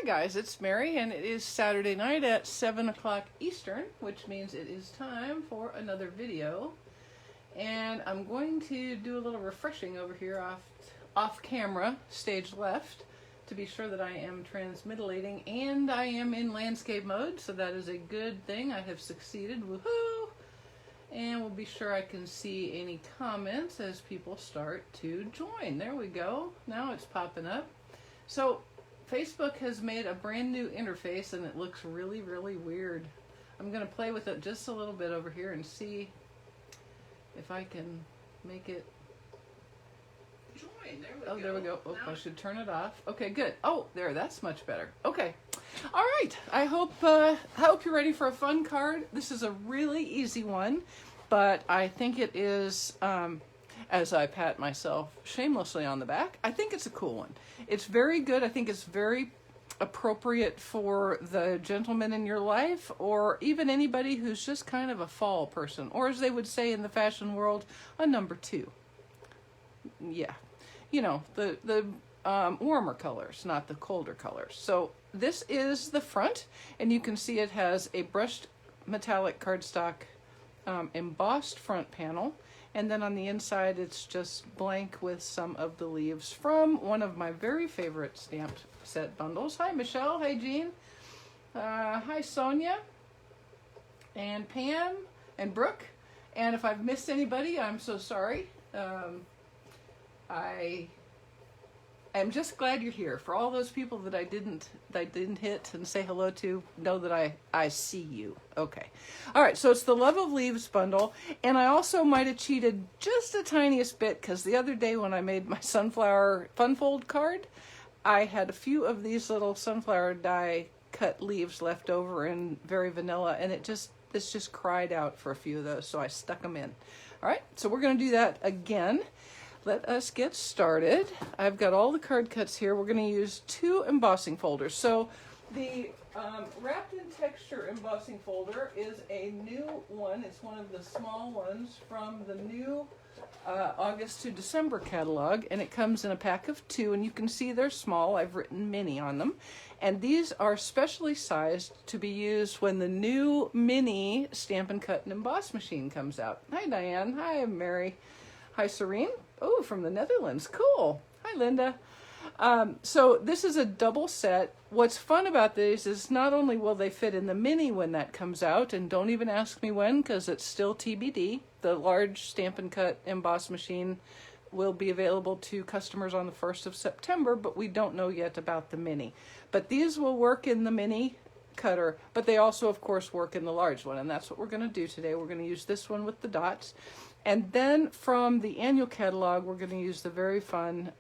Hi guys, it's Mary, and it is Saturday night at 7 o'clock Eastern, which means it is time for another video. And I'm going to do a little refreshing over here off camera, stage left, to be sure that I am transmitillating, and I am in landscape mode, so that is a good thing. I have succeeded, woohoo! And we'll be sure I can see any comments as people start to join. There we go. Now it's popping up. So Facebook has made a brand new interface and it looks really, really weird. I'm going to play with it just a little bit over here and see if I can make it join. There we go. Oh, I should turn it off. Okay, good. Oh, there, that's much better. Okay. All right. I hope you're ready for a fun card. This is a really easy one, but I think it is, as I pat myself shamelessly on the back, I think it's a cool one. It's very good. I think it's very appropriate for the gentleman in your life, or even anybody who's just kind of a fall person, or as they would say in the fashion world, a number two. Yeah, you know, the warmer colors, not the colder colors. So this is the front, and you can see it has a brushed metallic cardstock embossed front panel. And then on the inside, it's just blank with some of the leaves from one of my very favorite stamped set bundles. Hi, Michelle. Hi, Jean. Hi, Sonia. And Pam and Brooke. And if I've missed anybody, I'm so sorry. I'm just glad you're here. For all those people that I didn't hit and say hello to, know that I see you. Okay. All right, so it's the Love of Leaves bundle, and I also might have cheated just the tiniest bit, because the other day when I made my sunflower fun fold card, I had a few of these little sunflower die cut leaves left over in very vanilla, and this just cried out for a few of those, so I stuck them in. All right, so we're going to do that again. Let us get started. I've got all the card cuts here. We're going to use 2 embossing folders. So the Wrapped in Texture embossing folder is a new one. It's one of the small ones from the new August to December catalog, and it comes in a pack of 2, and you can see they're small. I've written mini on them, and these are specially sized to be used when the new mini Stamp and Cut and Emboss machine comes out. Hi, Diane. Hi, Mary. Hi, Serene. Oh, from the Netherlands. Cool. Hi, Linda. So this is a double set. What's fun about these is not only will they fit in the mini when that comes out, and don't even ask me when, because it's still TBD. The large Stamp and Cut emboss machine will be available to customers on the 1st of September, but we don't know yet about the mini. But these will work in the mini cutter, but they also, of course, work in the large one, and that's what we're going to do today. We're going to use this one with the dots. And then from the annual catalog, we're going to use the very fun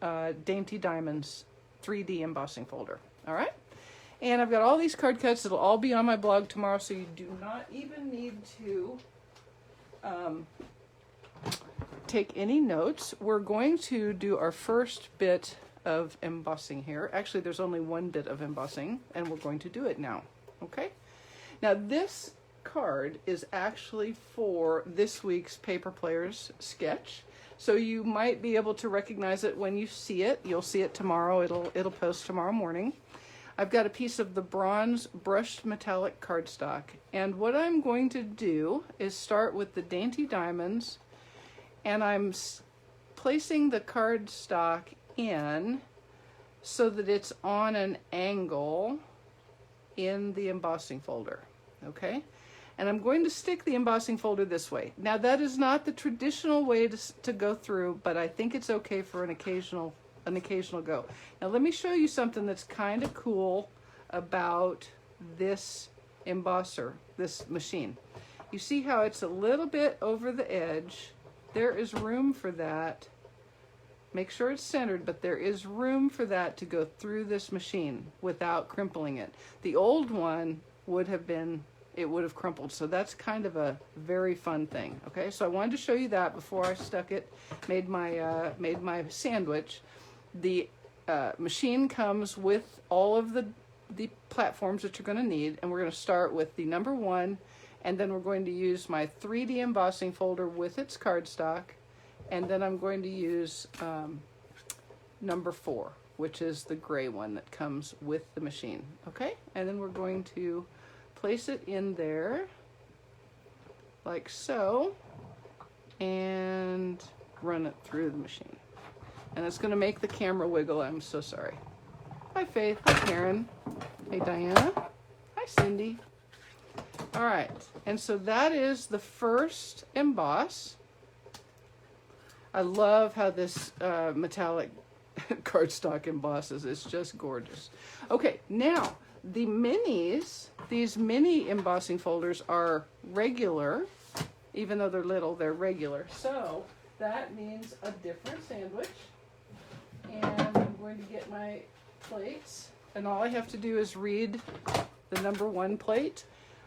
Dainty Diamonds 3D embossing folder. All right? And I've got all these card cuts. It'll all be on my blog tomorrow, so you do not even need to take any notes. We're going to do our first bit of embossing here. Actually, there's only one bit of embossing, and we're going to do it now. Okay? Now, this card is actually for this week's Paper Players sketch, so you might be able to recognize it when you see it. You'll see it tomorrow. It'll post tomorrow morning. I've got a piece of the bronze brushed metallic cardstock, and what I'm going to do is start with the Dainty Diamonds, and I'm placing the cardstock in so that it's on an angle in the embossing folder. Okay? And I'm going to stick the embossing folder this way. Now, that is not the traditional way to go through, but I think it's okay for an occasional go. Now, let me show you something that's kind of cool about this embosser, this machine. You see how it's a little bit over the edge? There is room for that. Make sure it's centered, but there is room for that to go through this machine without crimpling it. The old one would have crumpled, so that's kind of a very fun thing. Okay, so I wanted to show you that before I stuck it, made my sandwich. The machine comes with all of the platforms that you're going to need, and we're going to start with the number 1, and then we're going to use my 3D embossing folder with its cardstock, and then I'm going to use number 4, which is the gray one that comes with the machine. Okay, and then we're going to place it in there like so and run it through the machine. And it's going to make the camera wiggle. I'm so sorry. Hi Faith. Hi Karen. Hey Diana. Hi Cindy. All right, and so that is the first emboss. I love how this metallic cardstock embosses. It's just gorgeous. Okay, now the minis, these mini embossing folders are regular. Even though they're little, they're regular. So that means a different sandwich. And I'm going to get my plates. And all I have to do is read the number 1 plate.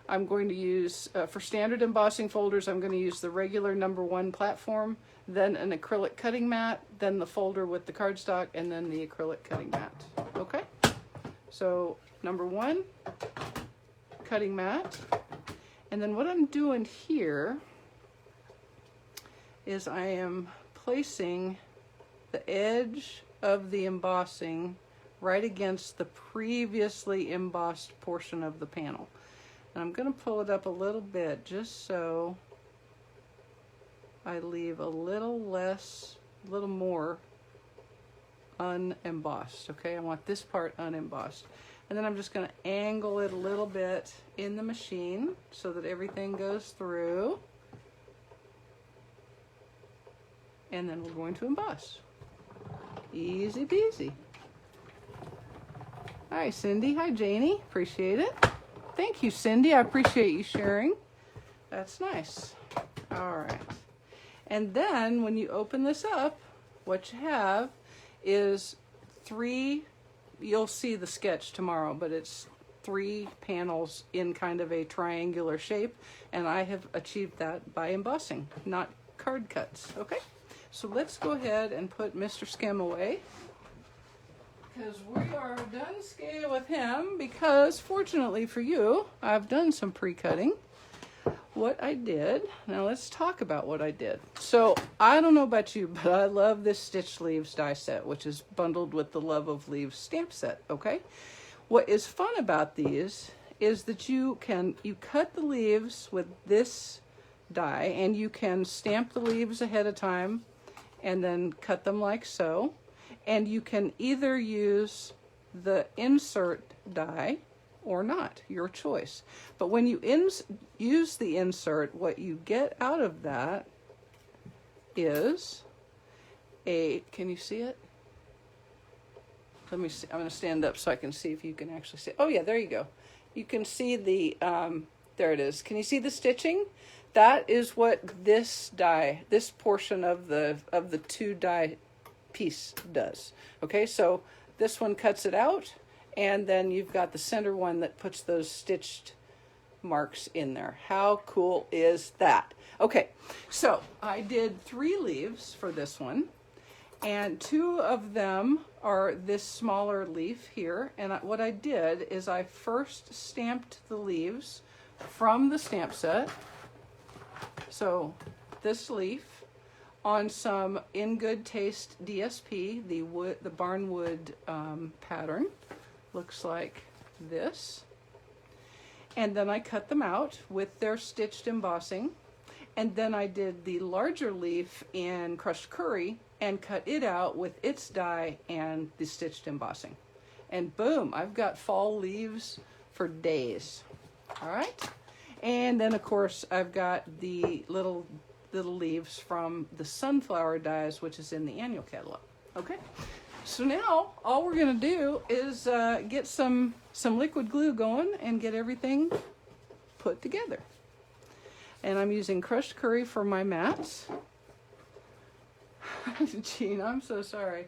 I'm going to use, for standard embossing folders, I'm going to use the regular number 1 platform, then an acrylic cutting mat, then the folder with the cardstock, and then the acrylic cutting mat. Okay? So number 1, cutting mat. And then what I'm doing here is I am placing the edge of the embossing right against the previously embossed portion of the panel. And I'm going to pull it up a little bit just so I leave a little less, a little more unembossed. Okay, I want this part unembossed. And then I'm just going to angle it a little bit in the machine so that everything goes through. And then we're going to emboss. Easy peasy. Hi Cindy, hi Janie, appreciate it. Thank you Cindy, I appreciate you sharing. That's nice. All right. And then when you open this up, what you have is 3, you'll see the sketch tomorrow, but it's 3 panels in kind of a triangular shape, and I have achieved that by embossing, not card cuts. Okay, so let's go ahead and put Mr. Skim away, because we are done scale with him, because fortunately for you, I've done some pre-cutting. What I did, now let's talk about what I did. So I don't know about you, but I love this Stitch Leaves die set, which is bundled with the Love of Leaves stamp set, okay? What is fun about these is that you cut the leaves with this die, and you can stamp the leaves ahead of time and then cut them like so. And you can either use the insert die or not, your choice. But when you use the insert, what you get out of that is can you see it? Let me see, I'm gonna stand up so I can see if you can actually see it. Oh yeah, there you go. You can see the, there it is. Can you see the stitching? That is what this die, this portion of the 2 die piece does. Okay, so this one cuts it out, and then you've got the center one that puts those stitched marks in there. How cool is that? Okay, so I did 3 leaves for this one, and 2 of them are this smaller leaf here. And what I did is I first stamped the leaves from the stamp set. So this leaf on some In Good Taste DSP, the barnwood pattern, looks like this. And then I cut them out with their stitched embossing. And then I did the larger leaf in crushed curry and cut it out with its die and the stitched embossing. And boom, I've got fall leaves for days. All right. And then of course I've got the little leaves from the sunflower dies, which is in the annual catalog. Okay. So now all we're gonna do is get some liquid glue going and get everything put together. And I'm using crushed curry for my mats. Jean, I'm so sorry.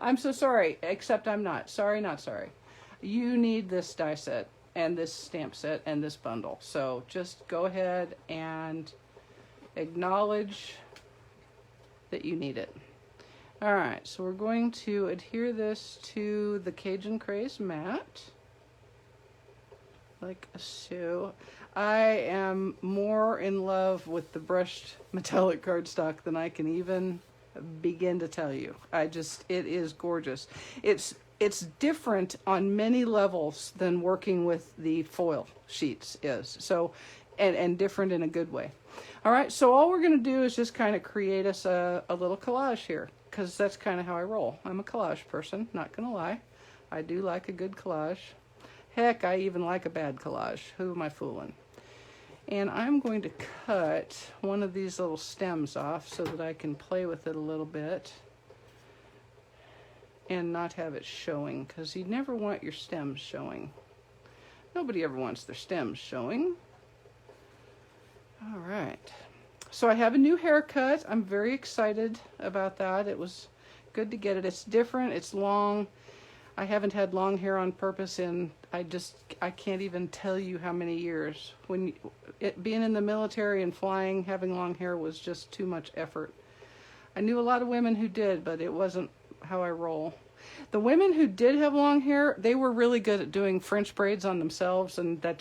I'm so sorry, except I'm not. Sorry, not sorry. You need this die set and this stamp set and this bundle. So just go ahead and acknowledge that you need it. All right, so we're going to adhere this to the Cajun Craze mat, like so. I am more in love with the brushed metallic cardstock than I can even begin to tell you. It is gorgeous. It's different on many levels than working with the foil sheets is. So, and different in a good way. All right, so all we're going to do is just kind of create us a little collage here, because that's kind of how I roll. I'm a collage person, not going to lie. I do like a good collage. Heck, I even like a bad collage. Who am I fooling? And I'm going to cut one of these little stems off so that I can play with it a little bit and not have it showing, because you never want your stems showing. Nobody ever wants their stems showing. All right. So I have a new haircut. I'm very excited about that. It was good to get it. It's different. It's long. I haven't had long hair on purpose in, I can't even tell you how many years. Being in the military and flying, having long hair was just too much effort. I knew a lot of women who did, but it wasn't how I roll. The women who did have long hair, they were really good at doing French braids on themselves, and I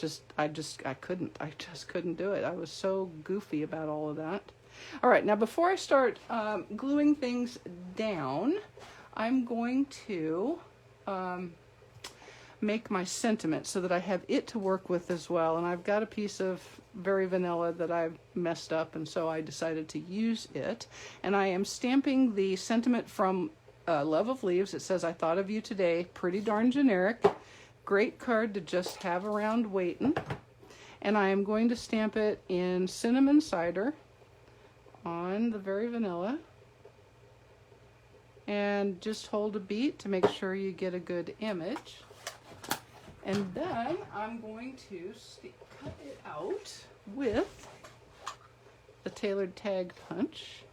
just couldn't do it. I was so goofy about all of that. All right, now before I start gluing things down, I'm going to make my sentiment so that I have it to work with as well. And I've got a piece of Very Vanilla that I've messed up, and so I decided to use it. And I am stamping the sentiment from Love of Leaves. It says, "I thought of you today." Pretty darn generic. Great card to just have around waiting. And I am going to stamp it in Cinnamon Cider on the Very Vanilla. And just hold a beat to make sure you get a good image. And then I'm going to cut it out with the Tailored Tag Punch.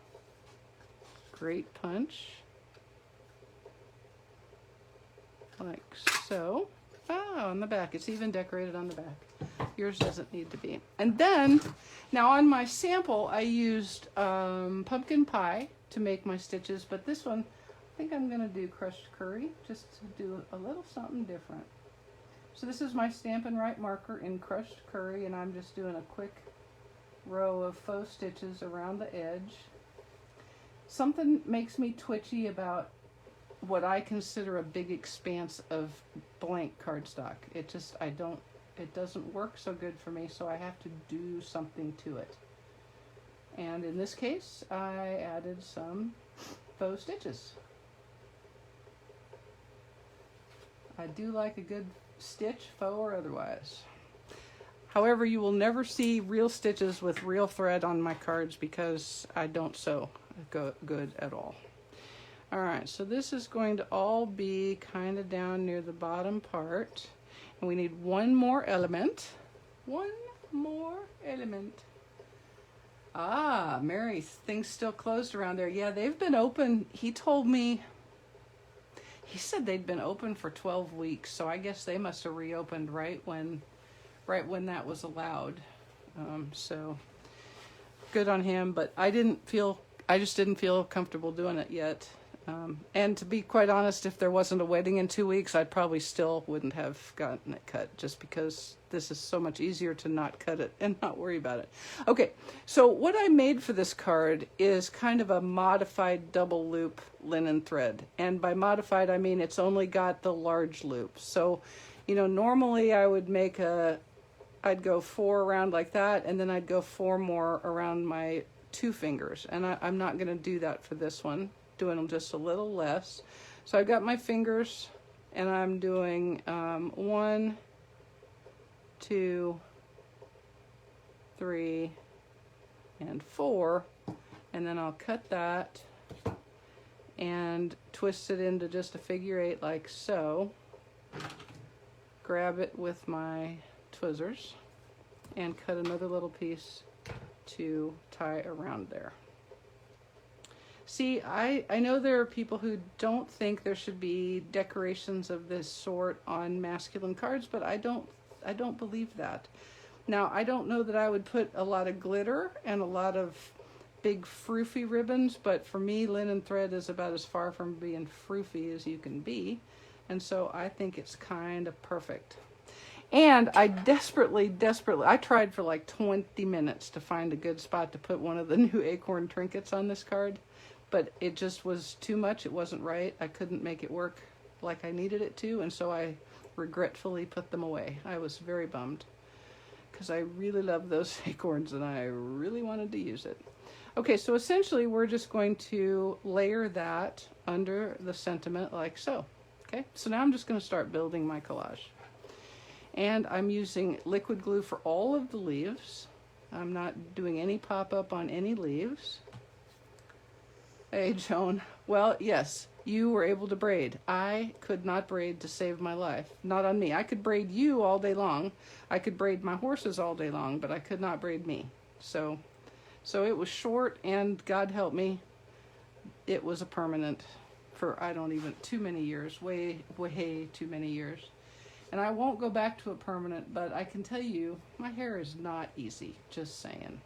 Great punch. Like so. Oh, on the back. It's even decorated on the back. Yours doesn't need to be. And then, now on my sample, I used pumpkin pie to make my stitches, but this one, I think I'm going to do crushed curry, just to do a little something different. So this is my Stampin' Right marker in crushed curry, and I'm just doing a quick row of faux stitches around the edge. Something makes me twitchy about what I consider a big expanse of blank cardstock. It doesn't work so good for me, so I have to do something to it. And in this case, I added some faux stitches. I do like a good stitch, faux or otherwise. However, you will never see real stitches with real thread on my cards because I don't sew good at all. All right, so this is going to all be kind of down near the bottom part. And we need one more element. One more element. Ah, Mary, things still closed around there. Yeah, they've been open. He told me, he said they'd been open for 12 weeks, so I guess they must have reopened right when that was allowed. So good on him, but I just didn't feel comfortable doing it yet. And to be quite honest, if there wasn't a wedding in 2 weeks, I probably still wouldn't have gotten it cut, just because this is so much easier to not cut it and not worry about it. Okay, so what I made for this card is kind of a modified double loop linen thread. And by modified, I mean it's only got the large loop. So, you know, normally I would make I'd go 4 around like that, and then I'd go 4 more around my 2 fingers. And I'm not going to do that for this one. Doing them just a little less. So I've got my fingers, and I'm doing 1, 2, 3, and 4, and then I'll cut that and twist it into just a figure 8 like so. Grab it with my tweezers and cut another little piece to tie around there. See, I know there are people who don't think there should be decorations of this sort on masculine cards, but I don't believe that. Now, I don't know that I would put a lot of glitter and a lot of big froofy ribbons, but for me, linen thread is about as far from being froofy as you can be, and so I think it's kind of perfect. And I desperately, I tried for like 20 minutes to find a good spot to put one of the new acorn trinkets on this card, but it just was too much. It wasn't right. I couldn't make it work like I needed it to, and so I regretfully put them away. I was very bummed because I really love those acorns and I really wanted to use it. Okay, so essentially we're just going to layer that under the sentiment like so. Okay, so now I'm just going to start building my collage. And I'm using liquid glue for all of the leaves. I'm not doing any pop-up on any leaves. Hey, Joan. Well, yes, you were able to braid. I could not braid to save my life. Not on me. I could braid you all day long. I could braid my horses all day long, but I could not braid me. So it was short, and God help me, it was a permanent for too many years, way too many years. And I won't go back to a permanent, but I can tell you, my hair is not easy, just saying.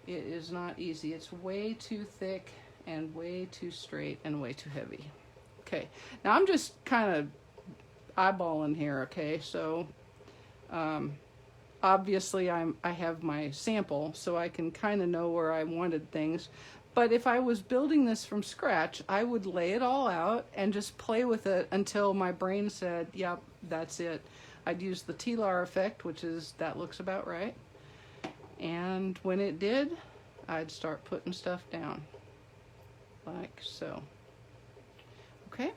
It is not easy. It's way too thick and way too straight and way too heavy. Okay, now I'm just kind of eyeballing here, okay? So obviously I have my sample, so I can kind of know where I wanted things. But if I was building this from scratch, I would lay it all out and just play with it until my brain said, yep, that's it. I'd use the T-Lar effect, which is, that looks about right. And when it did, I'd start putting stuff down, like so. Okay,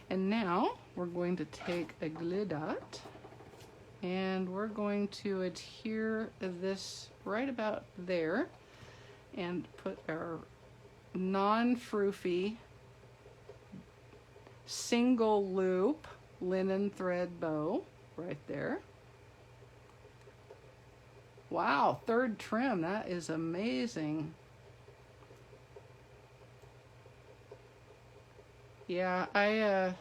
and now we're going to take a glue dot and we're going to adhere this right about there and put our non-froofy single loop linen thread bow right there. Wow, third trim, that is amazing. Yeah, I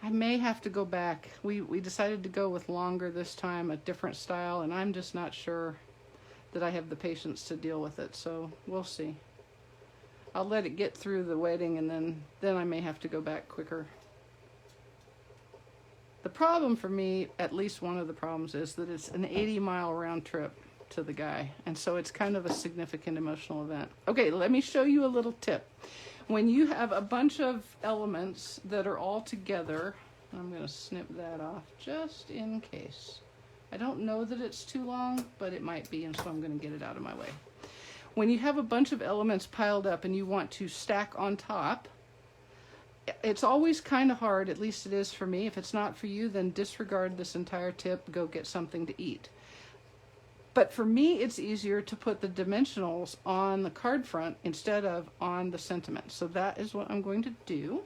may have to go back. We decided to go with longer this time, a different style, and I'm just not sure that I have the patience to deal with it, so we'll see. I'll let it get through the wedding, and then I may have to go back quicker. The problem for me, at least one of the problems, is that it's an 80-mile round trip to the guy, and so it's kind of a significant emotional event. Okay, let me show you a little tip. When you have a bunch of elements that are all together, I'm going to snip that off just in case. I don't know that it's too long, but it might be, and so I'm going to get it out of my way. When you have a bunch of elements piled up and you want to stack on top, it's always kind of hard, at least it is for me. If it's not for you, then disregard this entire tip, go get something to eat. But for me, it's easier to put the dimensionals on the card front instead of on the sentiment. So that is what I'm going to do.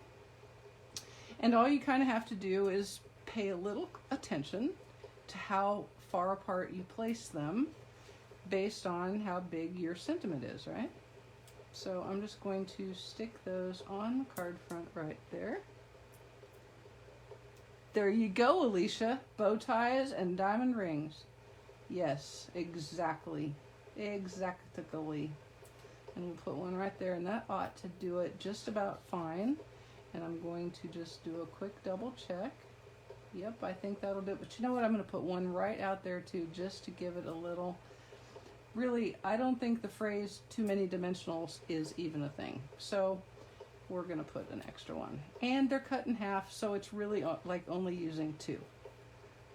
And all you kind of have to do is pay a little attention to how far apart you place them based on how big your sentiment is, right? So I'm just going to stick those on the card front right there. There you go, Alicia. Bow ties and diamond rings. Yes, exactly. Exactly. And we'll put one right there, and that ought to do it just about fine. And I'm going to just do a quick double check. Yep, I think that'll do it. But you know what? I'm going to put one right out there too, just to give it a little. Really, I don't think the phrase too many dimensionals is even a thing. So we're going to put an extra one. And they're cut in half, so it's really like only using two.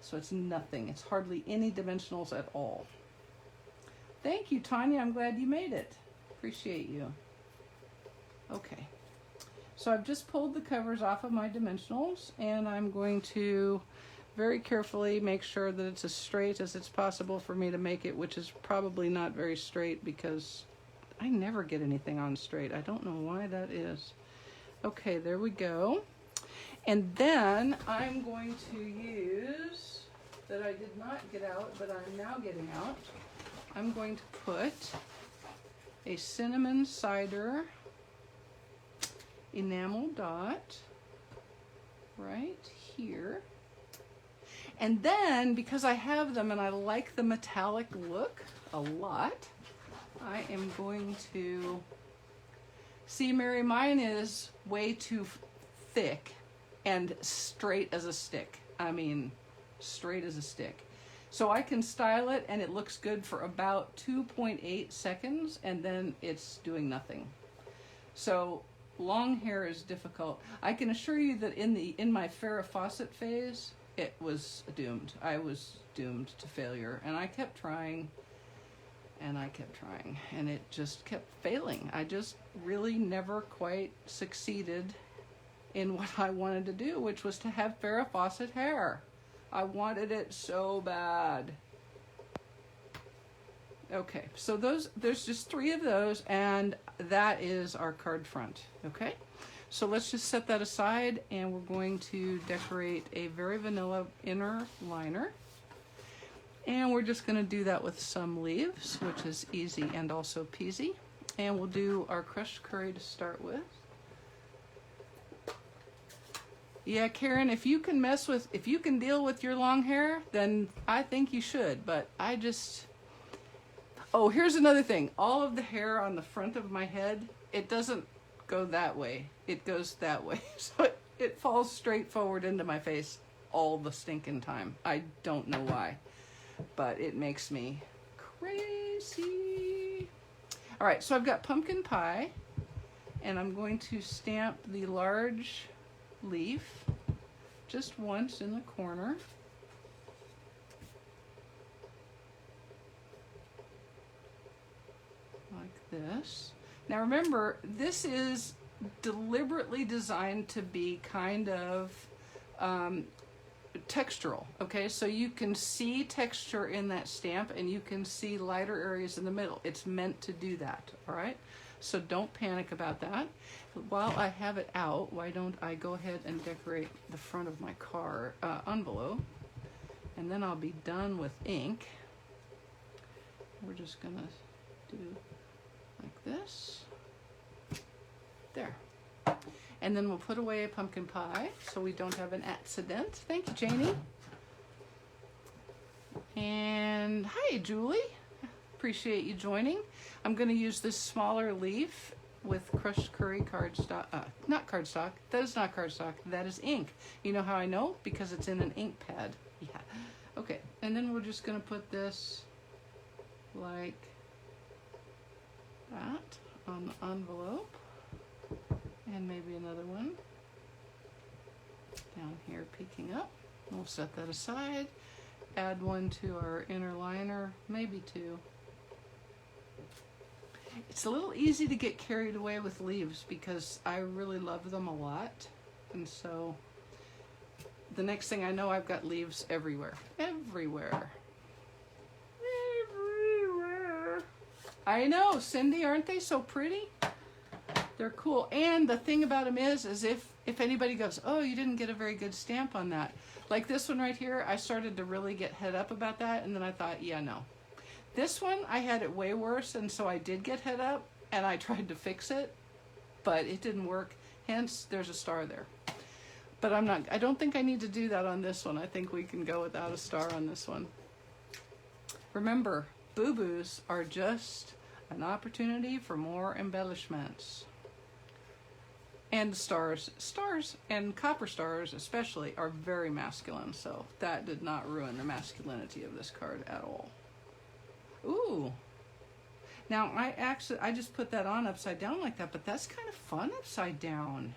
So it's nothing. It's hardly any dimensionals at all. Thank you, Tanya. I'm glad you made it. Appreciate you. Okay. So I've just pulled the covers off of my dimensionals, and I'm going to very carefully make sure that it's as straight as it's possible for me to make it, which is probably not very straight because I never get anything on straight. I don't know why that is. Okay, there we go. And then I'm going to use, that I did not get out, but I'm now getting out, I'm going to put a cinnamon cider enamel dot right here. And then, because I have them and I like the metallic look a lot, I am going to, see, Mary, mine is way too thick and straight as a stick. I mean, straight as a stick. So I can style it and it looks good for about 2.8 seconds and then it's doing nothing. So long hair is difficult. I can assure you that in my Farrah Fawcett phase, it was doomed. I was doomed to failure, and I kept trying and I kept trying and it just kept failing. I just really never quite succeeded in what I wanted to do, which was to have Farrah Fawcett hair. I wanted it so bad. Okay, so there's just 3 of those, and that is our card front. Okay, so let's just set that aside, and we're going to decorate a very vanilla inner liner. And we're just going to do that with some leaves, which is easy and also peasy. And we'll do our crushed curry to start with. Yeah, Karen, if you can deal with your long hair, then I think you should, but I just... Oh, here's another thing. All of the hair on the front of my head, it doesn't go that way. It goes that way. So it falls straight forward into my face all the stinking time. I don't know why, but it makes me crazy. All right, so I've got pumpkin pie, and I'm going to stamp the large leaf just once in the corner. Like this. Now remember, this is deliberately designed to be kind of textural, okay? So you can see texture in that stamp and you can see lighter areas in the middle. It's meant to do that, all right? So don't panic about that. While I have it out, why don't I go ahead and decorate the front of my card envelope, and then I'll be done with ink. We're just gonna do like this. There. And then we'll put away a pumpkin pie so we don't have an accident. Thank you, Janie. And hi, Julie. Appreciate you joining. I'm going to use this smaller leaf with crushed curry cardstock. Not cardstock. That is not cardstock. That is ink. You know how I know? Because it's in an ink pad. Yeah. Okay. And then we're just going to put this like that on the envelope. And maybe another one down here peeking up. We'll set that aside. Add one to our inner liner, maybe 2. It's a little easy to get carried away with leaves because I really love them a lot. And so the next thing I know, I've got leaves everywhere. Everywhere. Everywhere. I know, Cindy, aren't they so pretty? They're cool. And the thing about them is if anybody goes, oh, you didn't get a very good stamp on that. Like this one right here, I started to really get head up about that. And then I thought, yeah, no. This one, I had it way worse. And so I did get head up and I tried to fix it, but it didn't work. Hence, there's a star there. But I don't think I need to do that on this one. I think we can go without a star on this one. Remember, boo-boos are just an opportunity for more embellishments. And stars and copper stars especially are very masculine, so that did not ruin the masculinity of this card at all. Ooh. Now I just put that on upside down like that, but that's kind of fun upside down.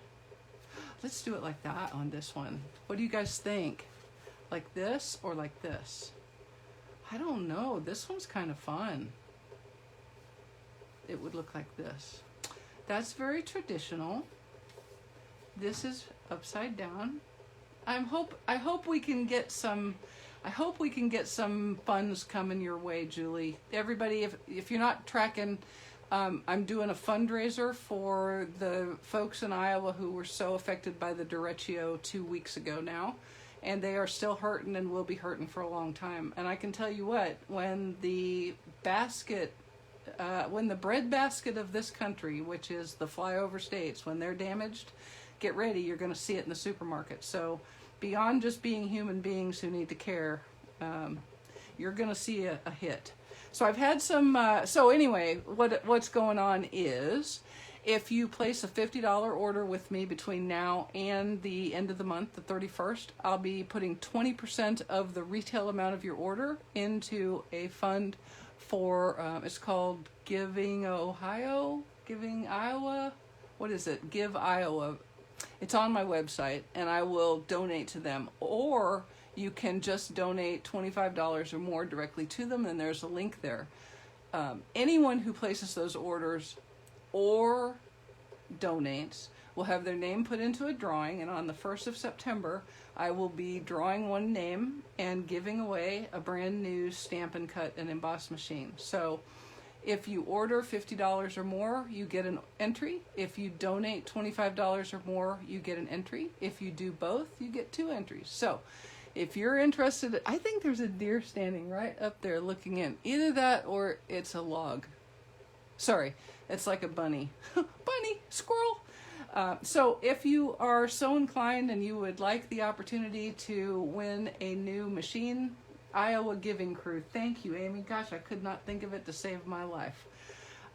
Let's do it like that on this one. What do you guys think? Like this or like this? I don't know. This one's kind of fun. It would look like this. That's very traditional. This is upside down. I hope we can get some funds coming your way, Julie. Everybody, if you're not tracking, I'm doing a fundraiser for the folks in Iowa who were so affected by the derecho 2 weeks ago now, and they are still hurting and will be hurting for a long time. And I can tell you what, when the bread basket of this country, which is the flyover states, when they're damaged, get ready, you're going to see it in the supermarket. So beyond just being human beings who need to care, you're going to see a hit. So I've had some, so anyway, what's going on is If you place a $50 order with me between now and the end of the month, the 31st, I'll be putting 20% of the retail amount of your order into a fund for, it's called Giving Iowa, what is it? Give Iowa. It's on my website, and I will donate to them. Or you can just donate $25 or more directly to them, and there's a link there. Anyone who places those orders or donates will have their name put into a drawing, and on the 1st of September I will be drawing one name and giving away a brand new stamp and cut and emboss machine. So if you order $50 or more, you get an entry. If you donate $25 or more, you get an entry. If you do both, you get 2 entries. So if you're interested, I think there's a deer standing right up there looking in. Either that or it's a log. Sorry, it's like a bunny. Bunny, squirrel. So if you are so inclined and you would like the opportunity to win a new machine, Iowa Giving Crew. Thank you, Amy. Gosh, I could not think of it to save my life.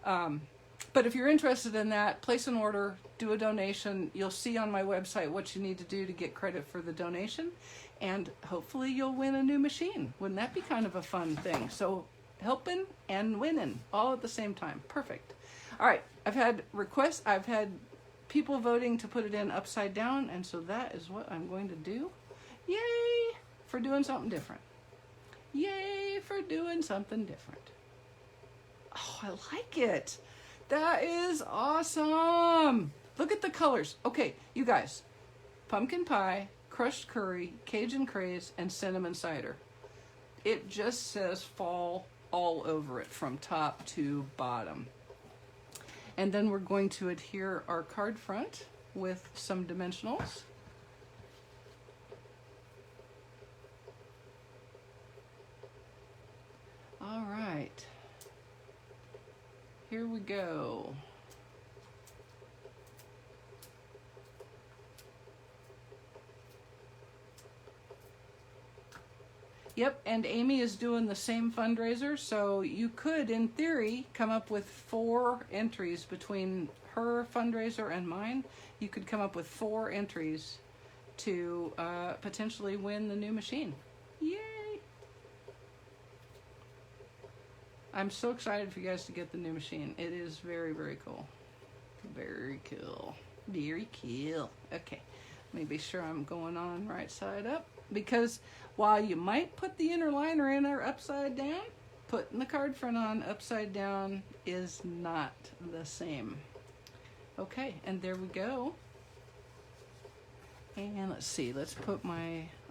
But if you're interested in that, place an order, do a donation. You'll see on my website what you need to do to get credit for the donation. And hopefully you'll win a new machine. Wouldn't that be kind of a fun thing? So helping and winning all at the same time. Perfect. All right. I've had requests. I've had people voting to put it in upside down. And so that is what I'm going to do. Yay for doing something different. Yay for doing something different. Oh, I like it. That is awesome. Look at the colors. Okay, you guys. Pumpkin pie, crushed curry, Cajun craze, and cinnamon cider. It just says fall all over it from top to bottom. And then we're going to adhere our card front with some dimensionals. All right, here we go. Yep, and Amy is doing the same fundraiser, so you could, in theory, come up with 4 entries between her fundraiser and mine. You could come up with 4 entries to potentially win the new machine. Yay! I'm so excited for you guys to get the new machine. It is very, very cool. Very cool. Very cool. Okay, let me be sure I'm going on right side up, because while you might put the inner liner in there upside down, putting the card front on upside down is not the same. Okay, and there we go. And let's see, let's put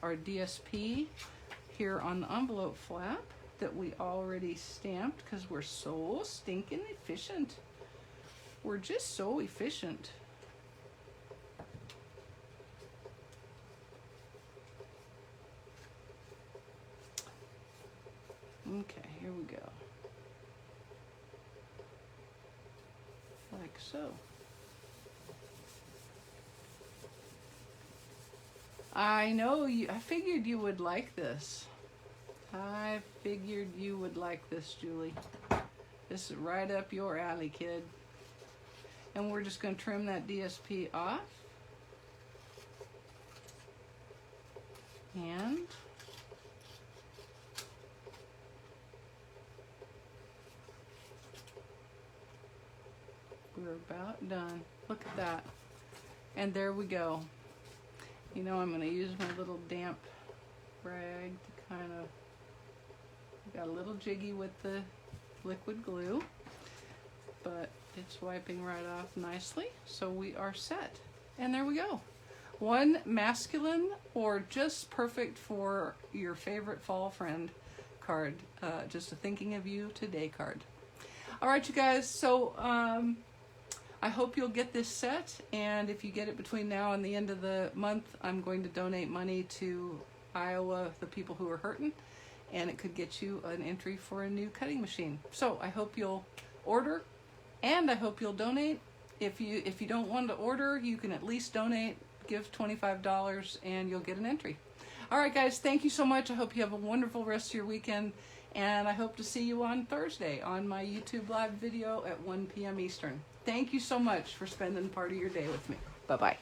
our DSP here on the envelope flap that we already stamped, because we're so stinking efficient. We're just so efficient. Okay, here we go. Like so. I know you, I figured you would like this. I figured you would like this, Julie. This is right up your alley, kid. And we're just going to trim that DSP off. And we're about done. Look at that. And there we go. You know, I'm going to use my little damp rag to kind of, got a little jiggy with the liquid glue, but it's wiping right off nicely. So we are set. And there we go. One masculine or just perfect for your favorite fall friend card. Just a thinking of you today card. All right, you guys. So I hope you'll get this set. And if you get it between now and the end of the month, I'm going to donate money to Iowa, the people who are hurting. And it could get you an entry for a new cutting machine. So I hope you'll order, and I hope you'll donate. If you don't want to order, you can at least donate. Give $25 and you'll get an entry. All right, guys, thank you so much. I hope you have a wonderful rest of your weekend, And I hope to see you on Thursday on my YouTube live video at 1 p.m. Eastern. Thank you so much for spending part of your day with me. Bye-bye.